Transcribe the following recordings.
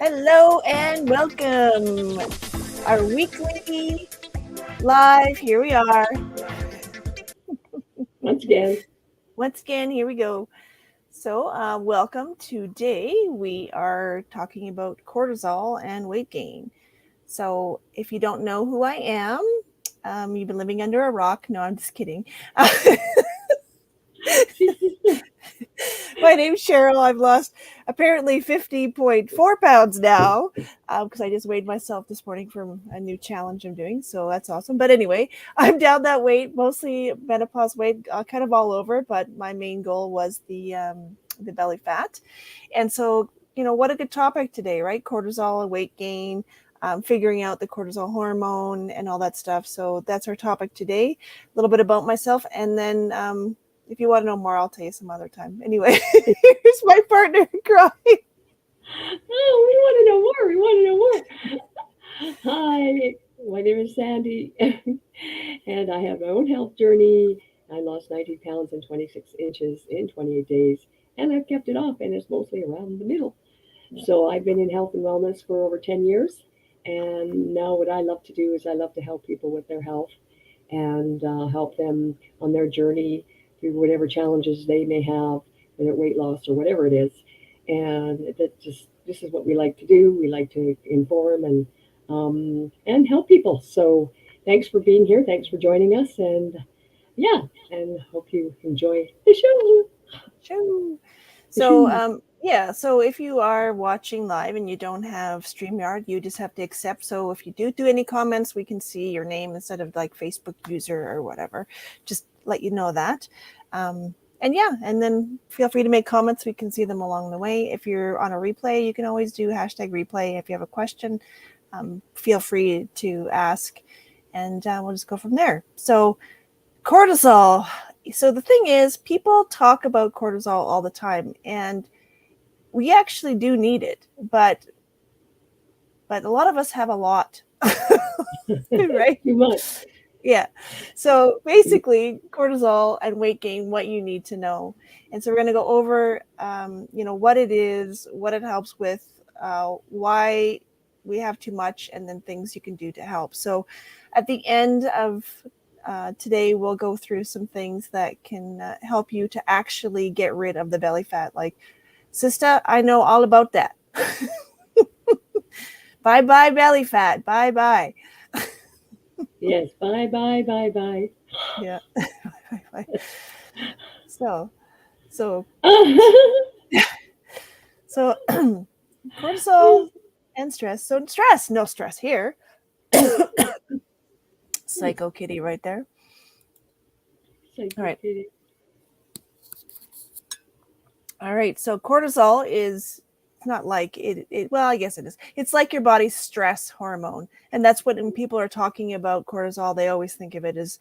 Hello and welcome. Our weekly live. Here we are. Once again. Once again, here we go. So, welcome. Today we are talking about cortisol and weight gain. So, if you don't know who I am, you've been living under a rock. No, I'm just kidding. My name's Cheryl. I've lost apparently 50.4 pounds now because I just weighed myself this morning for a new challenge I'm doing. So that's awesome. But anyway, I'm down that weight, mostly menopause weight, kind of all over. But my main goal was the belly fat. And so, what a good topic today, right? Cortisol and weight gain. Figuring out the cortisol hormone and all that stuff. So that's our topic today. A little bit about myself, and then if you want to know more, I'll tell you some other time. Anyway, here's my partner crying. Oh, we want to know more. We want to know more. Hi, my name is Sandy, and I have my own health journey. I lost 90 pounds and 26 inches in 28 days, and I've kept it off, and it's mostly around the middle. So I've been in health and wellness for over 10 years, and now what I love to do is I love to help people with their health and help them on their journey through whatever challenges they may have, whether weight loss or whatever it is. And that just this is what we like to do. We like to inform and help people. So thanks for being here. Thanks for joining us. And yeah, and hope you enjoy the show. Shoo. The So, show. so if you are watching live and you don't have StreamYard, you just have to accept. So if you do any comments, we can see your name instead of like Facebook user or whatever. Just let you know that. And yeah, and then feel free to make comments. We can see them along the way. If you're on a replay, you can always do #replay. If you have a question, feel free to ask, and we'll just go from there. So cortisol. So the thing is, people talk about cortisol all the time, and we actually do need it, but a lot of us have a lot, right? Too much. Yeah. So basically, cortisol and weight gain, what you need to know. And so we're going to go over, what it is, what it helps with, why we have too much, and then things you can do to help. So at the end of today, we'll go through some things that can help you to actually get rid of the belly fat. Like, sister, I know all about that. Bye bye belly fat. Bye bye. Yes. Bye, bye, bye, bye. Yeah. So, so, so cortisol and stress. So stress, no stress here. Psycho kitty right there. All right. All right. So cortisol is not like it. Well, I guess it is. It's like your body's stress hormone. And that's what when people are talking about cortisol, they always think of it as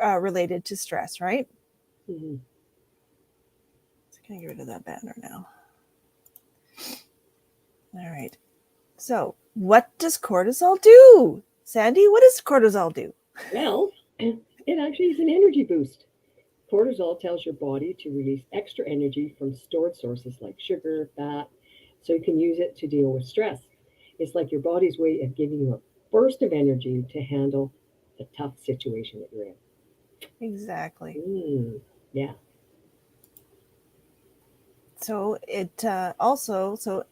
related to stress, right? Mm-hmm. So can I get rid of that banner now? All right. So what does cortisol do? Sandy, what does cortisol do? Well, it actually is an energy boost. Cortisol tells your body to release extra energy from stored sources like sugar, fat, so you can use it to deal with stress. It's like your body's way of giving you a burst of energy to handle the tough situation that you're in. Exactly. Yeah. So it so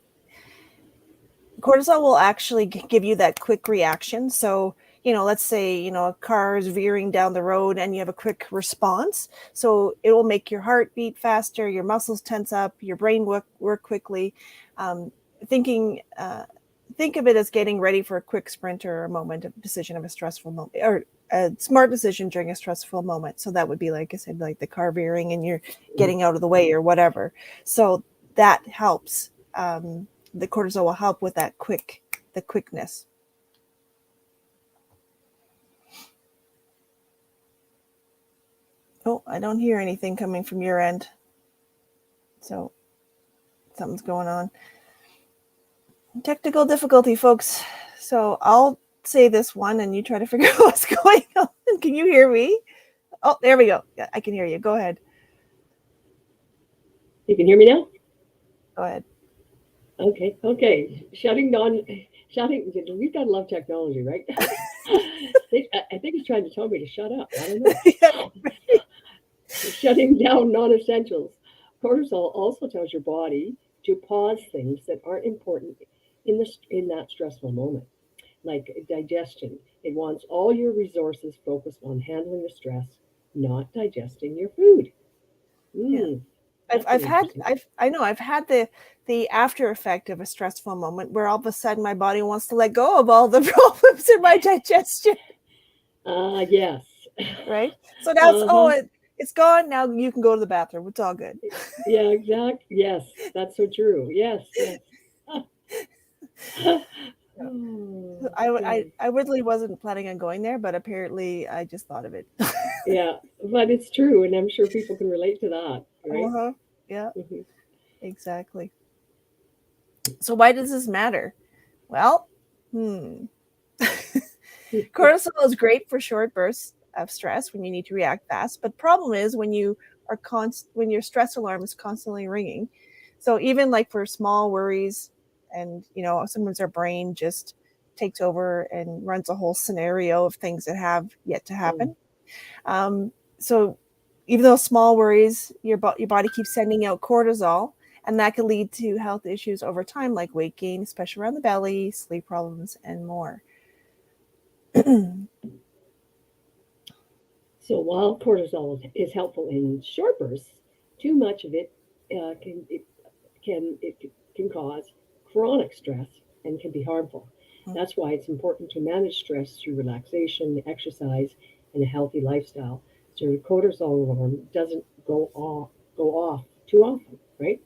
cortisol will actually give you that quick reaction. So, let's say, a car is veering down the road and you have a quick response. So it will make your heart beat faster, your muscles tense up, your brain work quickly. Thinking, think of it as getting ready for a quick sprint or a moment of decision of a stressful moment, or a smart decision during a stressful moment. So that would be, like I said, like the car veering and you're getting out of the way or whatever. So that helps. The cortisol will help with the quickness. Oh, I don't hear anything coming from your end. So something's going on. Technical difficulty, folks. So I'll say this one and you try to figure out what's going on. Can you hear me? Oh, there we go. Yeah, I can hear you. Go ahead. You can hear me now? Go ahead. Okay. Shutting down, shutting. We've got to love technology, right? I think it's trying to tell me to shut up. I don't know. Yeah, Shutting down non-essentials. Cortisol also tells your body to pause things that aren't important in that stressful moment, like digestion. It wants all your resources focused on handling the stress, not digesting your food. yeah. Mm, I've that's an I've had interesting. I know I've had the after effect of a stressful moment where all of a sudden my body wants to let go of all the problems in my digestion, Yes. right? So now it's Uh-huh. it's gone. Now you can go to the bathroom. It's all good. Yeah, exact. Yes, that's so true. Yes. Yeah. Oh, I good. I really wasn't planning on going there, but apparently I just thought of it. Yeah, but it's true, and I'm sure people can relate to that, right? Uh-huh. Yeah, Hmm. exactly. So why does this matter? Well, hmm. Cortisol is great for short bursts of stress when you need to react fast, but problem is when when your stress alarm is constantly ringing. So even like for small worries, and sometimes our brain just takes over and runs a whole scenario of things that have yet to Mm. happen. So even though small worries, your body keeps sending out cortisol, and that can lead to health issues over time, like weight gain, especially around the belly, sleep problems, and more. So while cortisol is helpful in short bursts, too much of it it can cause chronic stress and can be harmful. That's why it's important to manage stress through relaxation, exercise, and a healthy lifestyle, so your cortisol alarm doesn't go off too often, right?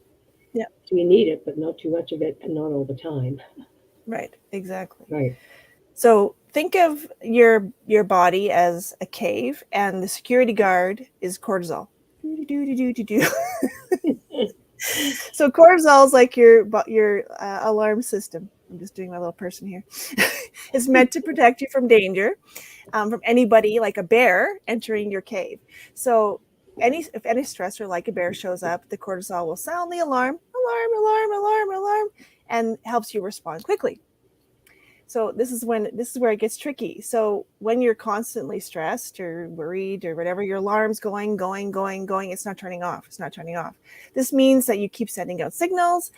Yeah, So you need it, but not too much of it, and not all the time. right, exactly. Right. So think of your body as a cave, and the security guard is cortisol. Do do do do do do. So cortisol is like your alarm system. I'm just doing my little person here. It's meant to protect you from danger, from anybody like a bear entering your cave. So if any stressor like a bear shows up, the cortisol will sound the alarm, alarm, alarm, alarm, alarm, and helps you respond quickly. So this is where it gets tricky. So when you're constantly stressed or worried or whatever, your alarm's going, it's not turning off. It's not turning off. This means that you keep sending out signals,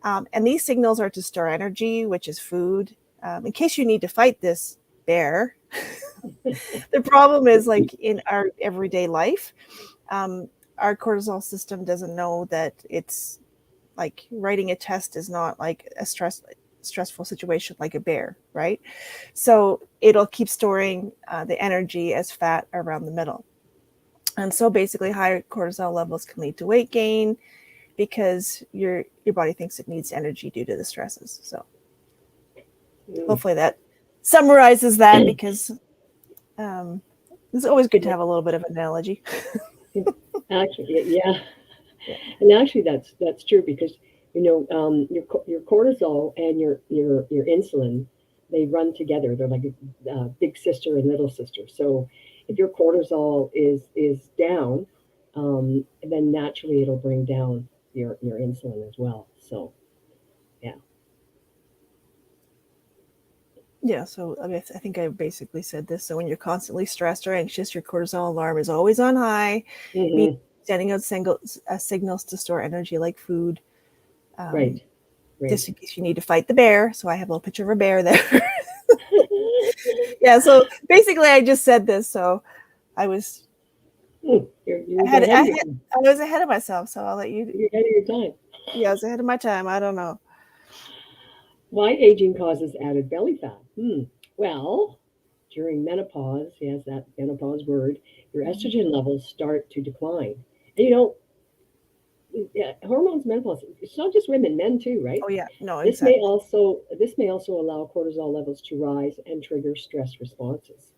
and these signals are to store energy, which is food, in case you need to fight this bear. The problem is, like in our everyday life, um, our cortisol system doesn't know that it's like writing a test is not like a stressful situation like a bear, right? So it'll keep storing the energy as fat around the middle. And so basically higher cortisol levels can lead to weight gain because your body thinks it needs energy due to the stresses. So Mm. hopefully that summarizes that, because um, it's always good to have a little bit of an analogy. Actually, yeah, Yeah. and actually that's true because your cortisol and your insulin, they run together. They're like a big sister and little sister. So if your cortisol is down, then naturally it'll bring down your insulin as well. So yeah. Yeah, so I mean, I think I basically said this. So when you're constantly stressed or anxious, your cortisol alarm is always on high, meaning Hmm. sending out signals to store energy like food, Right. um, Right. just in case you need to fight the bear. So I have a little picture of a bear there. Yeah, so basically I just said this, so I was You're ahead, ahead of ahead your I was ahead of myself, so I'll let you. you're ahead of your time. Yeah, I was ahead of my time. I don't know. Why aging causes added belly fat? Well, during menopause, yes, that menopause word, your Mhm. estrogen levels start to decline. And yeah, hormones, menopause, it's not just women, men too, right? Oh yeah, no, This may exactly. also this may also allow cortisol levels to rise and trigger stress responses.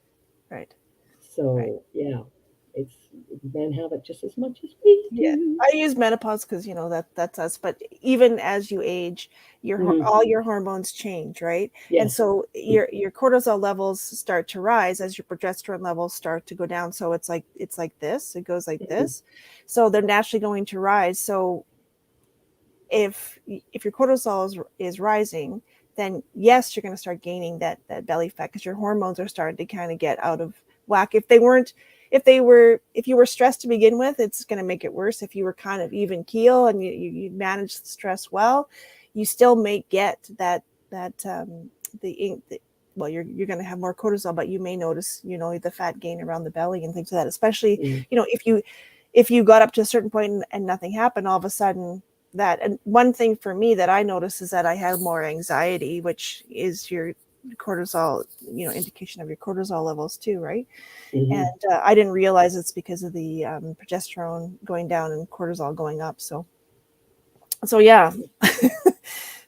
Right, right. So yeah, it's men have it just as much as we Yeah, do. I use menopause because that's us. But even as you age, Hmm. all your hormones change, right? And Yes. so your cortisol levels start to rise as your progesterone levels start to go down. So it's like this. It goes like Mhm. this. So they're naturally going to rise. So if your cortisol is rising, then yes, you're going to start gaining that belly fat because your hormones are starting to kind of get out of whack. If you were stressed to begin with, it's going to make it worse. If you were kind of even keel and you manage the stress well, you still may get the well, you're going to have more cortisol, but you may notice, the fat gain around the belly and things like that. Especially, Mm. if you got up to a certain point and nothing happened, all of a sudden that. And one thing for me that I noticed is that I had more anxiety, which is your cortisol, indication of your cortisol levels too, right? And Hmm. I didn't realize it's because of the progesterone going down and cortisol going up. So yeah.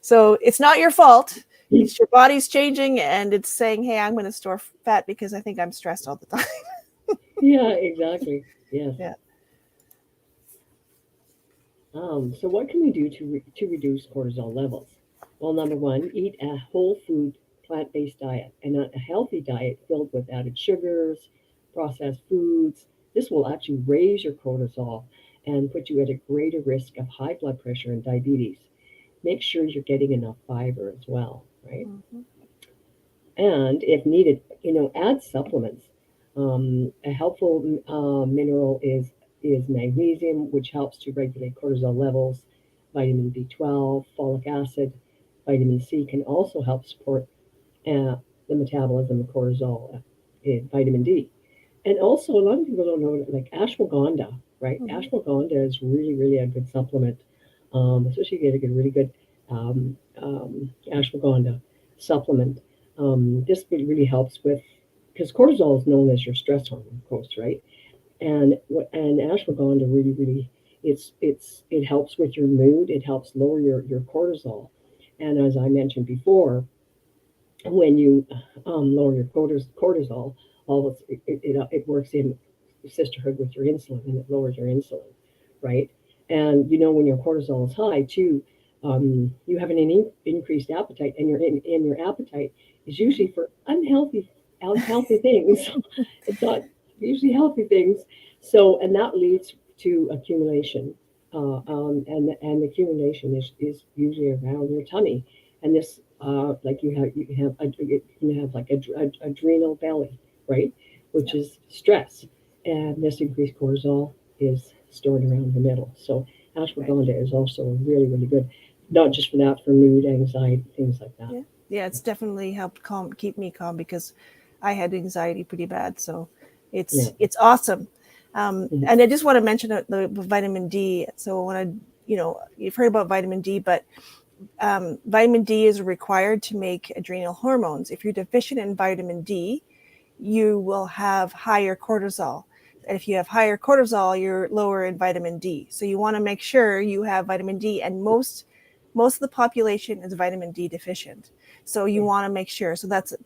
So it's not your fault. It's your body's changing and it's saying, hey, I'm going to store fat because I think I'm stressed all the time. Yeah, exactly. Yes. Yeah. So what can we do to reduce cortisol levels? Well, number one, eat a whole food, plant-based diet and a healthy diet filled with added sugars, processed foods. This will actually raise your cortisol and put you at a greater risk of high blood pressure and diabetes. Make sure you're getting enough fiber as well, right? Mm-hmm. And if needed, add supplements. A helpful mineral is magnesium, which helps to regulate cortisol levels. Vitamin B12, folic acid, vitamin C can also help support uh, the metabolism of cortisol. Vitamin D, and also a lot of people don't know, like ashwagandha, right? Mm-hmm. Ashwagandha is really, really a good supplement, especially if you get a really good um, ashwagandha supplement. This really helps with, because cortisol is known as your stress hormone, of course, right? And ashwagandha really, really, it helps with your mood. It helps lower your cortisol, and as I mentioned before, when you lower your cortisol, all of it works in sisterhood with your insulin, and it lowers your insulin, right? And when your cortisol is high too, you have an increased appetite, and your appetite is usually for unhealthy things. It's not usually healthy things. So, and that leads to accumulation, and accumulation is usually around your tummy, and this like you can have like adrenal belly, right, Yeah. which is stress, and this increased cortisol is stored around the middle. So Right. ashwagandha is also really, really good, not just for that, for mood, anxiety, things like that. Yeah. Yeah. It's definitely helped keep me calm because I had anxiety pretty bad. So Yeah. it's awesome. Mhm. And I just want to mention the vitamin D. So when you've heard about vitamin D, but vitamin D is required to make adrenal hormones. If you're deficient in vitamin D, you will have higher cortisol. And if you have higher cortisol, you're lower in vitamin D. So you want to make sure you have vitamin D. And most of the population is vitamin D deficient. So you Yeah. want to make sure. So that's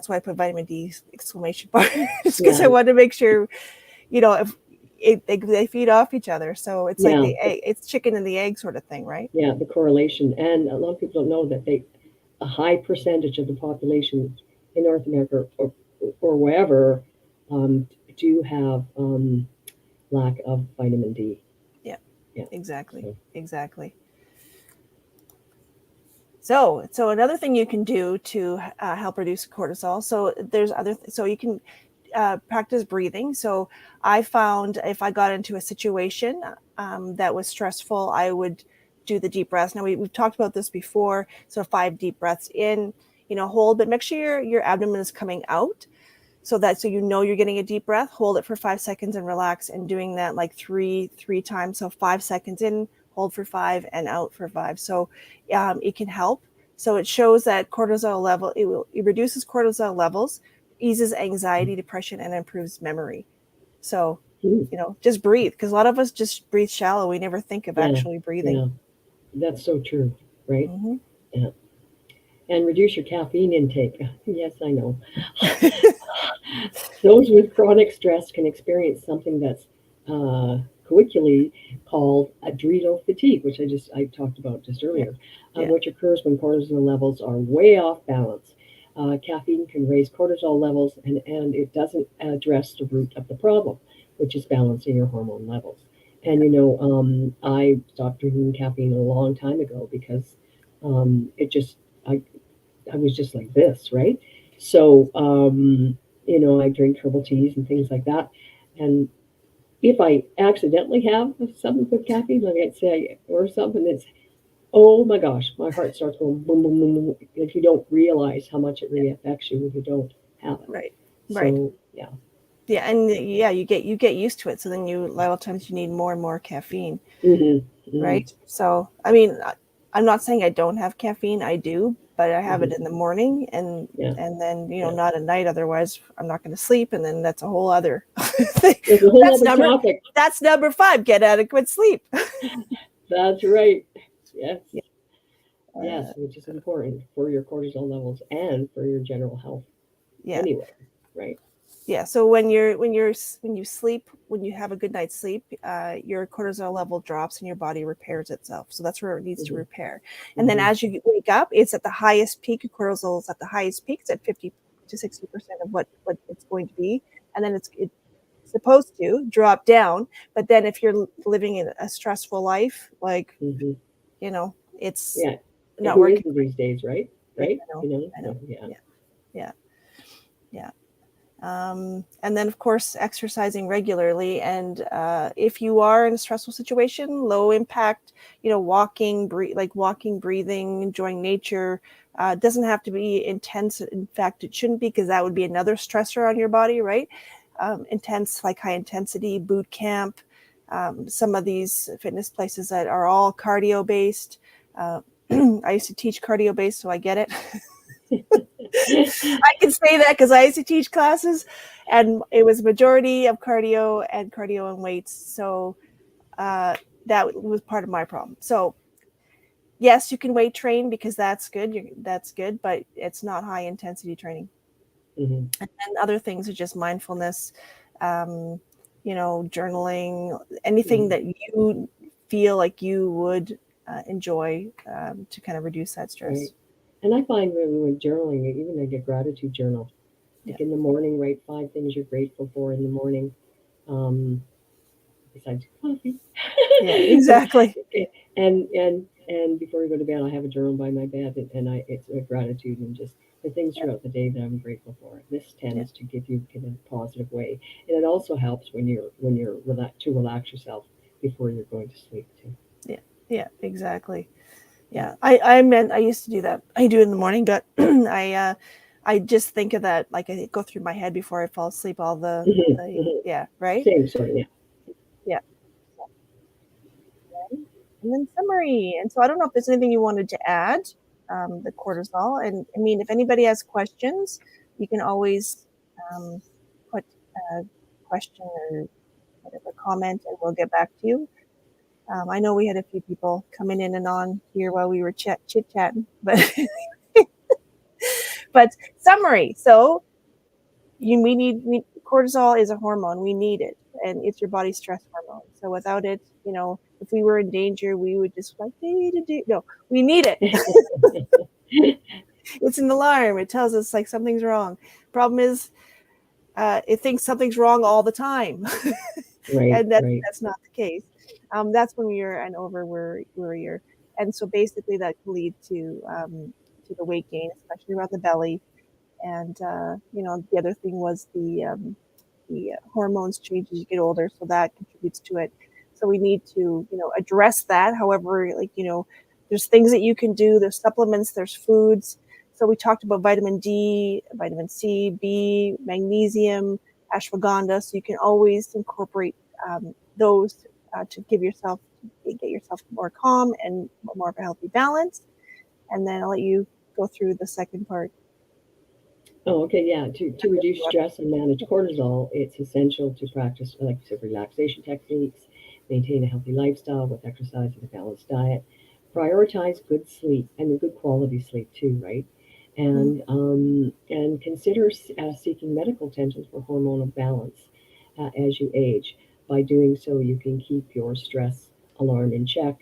why I put vitamin D exclamation mark, just because I Yeah. want to make sure, if they feed off each other. So it's like Yeah. the egg, it's chicken and the egg sort of thing, right? Yeah, the correlation, and a lot of people don't know that a high percentage of the population in North America, or wherever, um, do have lack of vitamin D. Yeah, Yeah. exactly, So exactly. So another thing you can do to help reduce cortisol. So you can practice breathing. So I found if I got into a situation that was stressful, I would do the deep breaths. Now we've talked about this before. So 5 deep breaths in, hold, but make sure your abdomen is coming out. So you're getting a deep breath, hold it for 5 seconds and relax, and doing that like three times. So 5 seconds in, hold for 5, and out for 5. So it can help. So it shows that cortisol level, it reduces cortisol levels, eases anxiety, depression, and improves memory. So mm, just breathe, because a lot of us just breathe shallow. We never think of yeah, actually breathing. yeah, that's so true, right? Mm-hmm. Yeah, and reduce your caffeine intake. Yes, I know. Those with chronic stress can experience something that's uh, colloquially called adrenal fatigue, which I talked about just Yeah. earlier, Yeah. which occurs when cortisol levels are way off balance. Caffeine can raise cortisol levels, and it doesn't address the root of the problem, which is balancing your hormone levels. And I stopped drinking caffeine a long time ago because it just I I was just like this, right? So I drink herbal teas and things like that. And if I accidentally have something with caffeine, like I say, or something that's, oh my gosh, my heart starts going boom, boom, boom, boom. If you don't realize how much it really affects you when you don't have it. Right. Right. So yeah. Yeah, and yeah, you get used to it. So then a lot of times you need more and more caffeine, Hmm. Hmm. right? So I mean, I'm not saying I don't have caffeine. I do, but I have Hmm. it in the morning Yeah. and then Yeah. not at night. Otherwise, I'm not going to sleep, and then that's a whole other thing. There's a whole That's other number topic. that's number 5. Get adequate sleep. That's right. Yes. Yeah. Yes, Uh, which is important for your cortisol levels and for your general health yeah. anyway, right? Yeah, so when you sleep, when you have a good night's sleep, your cortisol level drops and your body repairs itself. So that's where it needs to Hmm. repair. And then Hmm. as you wake up, it's at the highest peak. Your cortisol is at the highest peak. It's at 50 to 60% of what it's going to be, and then it's supposed to drop down. But then if you're living in a stressful life, like Hmm. it's Yeah. And not who working. isn't these days, right? Yeah, Right? I know, I know. Yeah. Yeah, yeah, yeah. And then, of course, exercising regularly. And if you are in a stressful situation, low impact, walking, breathing, enjoying nature, doesn't have to be intense. In fact, it shouldn't be, because that would be another stressor on your body, right? Intense, like high intensity boot camp. Some of these fitness places that are all cardio based. Uh, I used to teach cardio based, so I get it. I can say that because I used to teach classes, and it was majority of cardio and weights. So uh, that was part of my problem. So yes, you can weight train because that's good. That's good, but it's not high intensity training. Hmm. And other things are just mindfulness, um, journaling, anything Hmm. that you feel like you would enjoy to kind of reduce that Right. stress. And I find when journaling, even I get gratitude journal. Yeah. Like in the morning, write 5 things you're grateful for in the morning. Um, besides coffee. Yeah. But Exactly. and before we go to bed, I have a journal by my bed, and it's a gratitude and just the things Yeah. throughout the day that I'm grateful for. This Yeah. tends to give you in a positive way, and it also helps when you're relax yourself before you're going to sleep too. Yeah. Yeah. Exactly. Yeah. Yeah, I used to do that. I do it in the morning, but I just think of that, like, I go through my head before I fall asleep, all Hmm. the Hmm. yeah, right? Same sort of, yeah. Yeah. And then summary. And so I don't know if there's anything you wanted to add, the cortisol. And I mean, if anybody has questions, you can always um, put a question or whatever comment, and we'll get back to you. I know we had a few people coming in and on here while we were chit chatting, but but summary. So cortisol is a hormone. We need it, and it's your body's stress hormone. So without it, if we were in danger, we would just like, no, we need it. It's an alarm. It tells us like something's wrong. Problem is, it thinks something's wrong all the time, Right, and that's right. that's not the case. That's when you're an over worrier, and so basically that can lead to the weight gain, especially around the belly. And the other thing was the hormones change as you get older, so that contributes to it. So we need to address that. However, there's things that you can do. There's supplements. There's foods. So we talked about vitamin D, vitamin C, B, magnesium, ashwagandha. So you can always incorporate those to get yourself more calm and more of a healthy balance. And then I'll let you go through the second part. Oh, okay, yeah. To reduce stress and manage cortisol, it's essential to practice, like you said, relaxation techniques, maintain a healthy lifestyle with exercise and a balanced diet, prioritize good sleep and a good quality sleep too, right? Mm-hmm. And consider seeking medical attention for hormonal balance as you age. By doing so, you can keep your stress alarm in check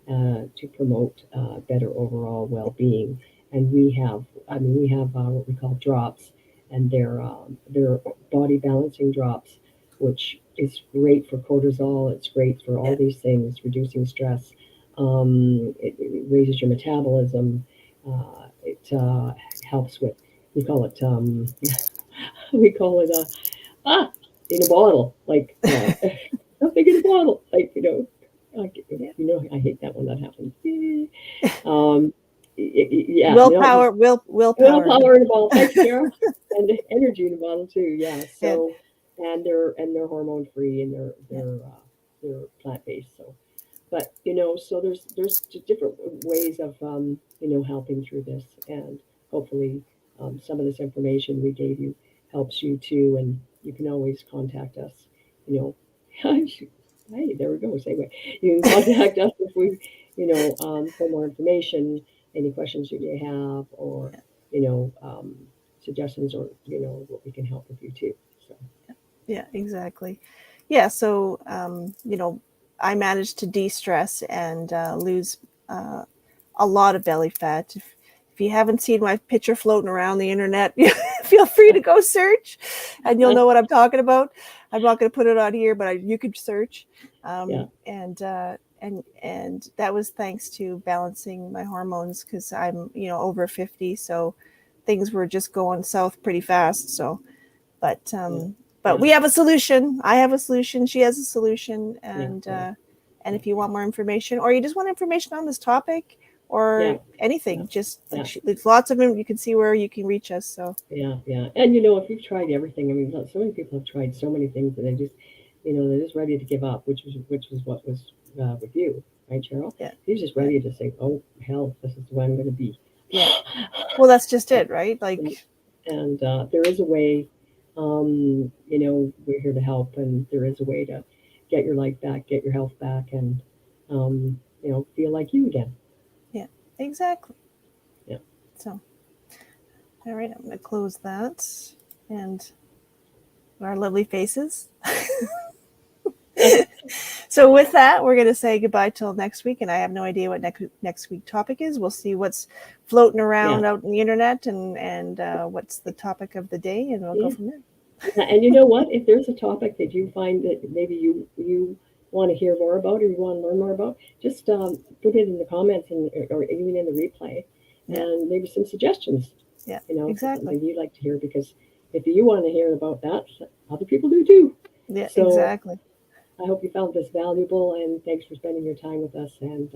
to promote better overall well-being. And we have what we call drops, and they're body balancing drops, which is great for cortisol. It's great for all Yeah. these things, reducing stress. It raises your metabolism. It helps with, we call it, we call it in a bottle, like something in a bottle, like Yeah. I hate that when that happens. Um, yeah, no, Willpower, willpower. willpower in a bottle. Thanks, Carol. And energy in a bottle too. Yeah. Yeah. So, and they're hormone free, and they're Yeah. they're plant based. So, but so there's different ways of helping through this, and hopefully some of this information we gave you helps you too, and you can always contact us. You know, hey, there we go. Segue. You can contact us if we, for more information, any questions you may have, or you know um, suggestions, or what we can help with you too. So Yeah, exactly. Yeah, so I managed to de-stress and lose uh, a lot of belly fat. If you haven't seen my picture floating around the internet, feel free to go search, and you'll know what I'm talking about. I'm not going to put it on here, but you could search. yeah, And that was thanks to balancing my hormones, because I'm over 50, so things were just going south pretty fast. So but yeah, but yeah, we have a solution. I have a solution. She has a solution. yeah, yeah, And if you want more information, or you just want information on this topic, yeah, or yeah, anything, just yeah, like there's lots of them. You can see where you can reach us. So yeah, yeah. And if you've tried everything, I mean, so many people have tried so many things, and they're just ready to give up, which was what was with you, right, Cheryl? yeah, You're just yeah, ready to say, oh hell, this is the way I'm going to be. yeah. Well, that's just it, right? Like, And there is a way. We're here to help, and there is a way to get your life back, get your health back, and feel like you again. yeah, exactly. Yeah, So, all right, I'm going to close that, and our lovely faces. So with that, we're going to say goodbye till next week, and I have no idea what next week topic is. We'll see what's floating yeah, around out in the internet, and what's the topic of the day, and we'll go yeah. from there. Yeah, and you know what? If there's a topic that you find that maybe you want to hear more about, or you want to learn more about, just put it in the comments, or even in the replay, Yeah, and maybe some suggestions. yeah, For exactly. something you'd like to hear, because if you want to hear about that, other people do too. Yeah, So exactly. I hope you found this valuable, and thanks for spending your time with us. And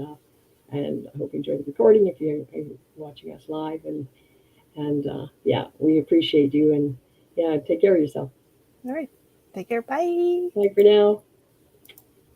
I hope you enjoyed the recording if you're watching us live. And yeah, we appreciate you. And yeah, take care of yourself. All right, take care. Bye. Bye for now.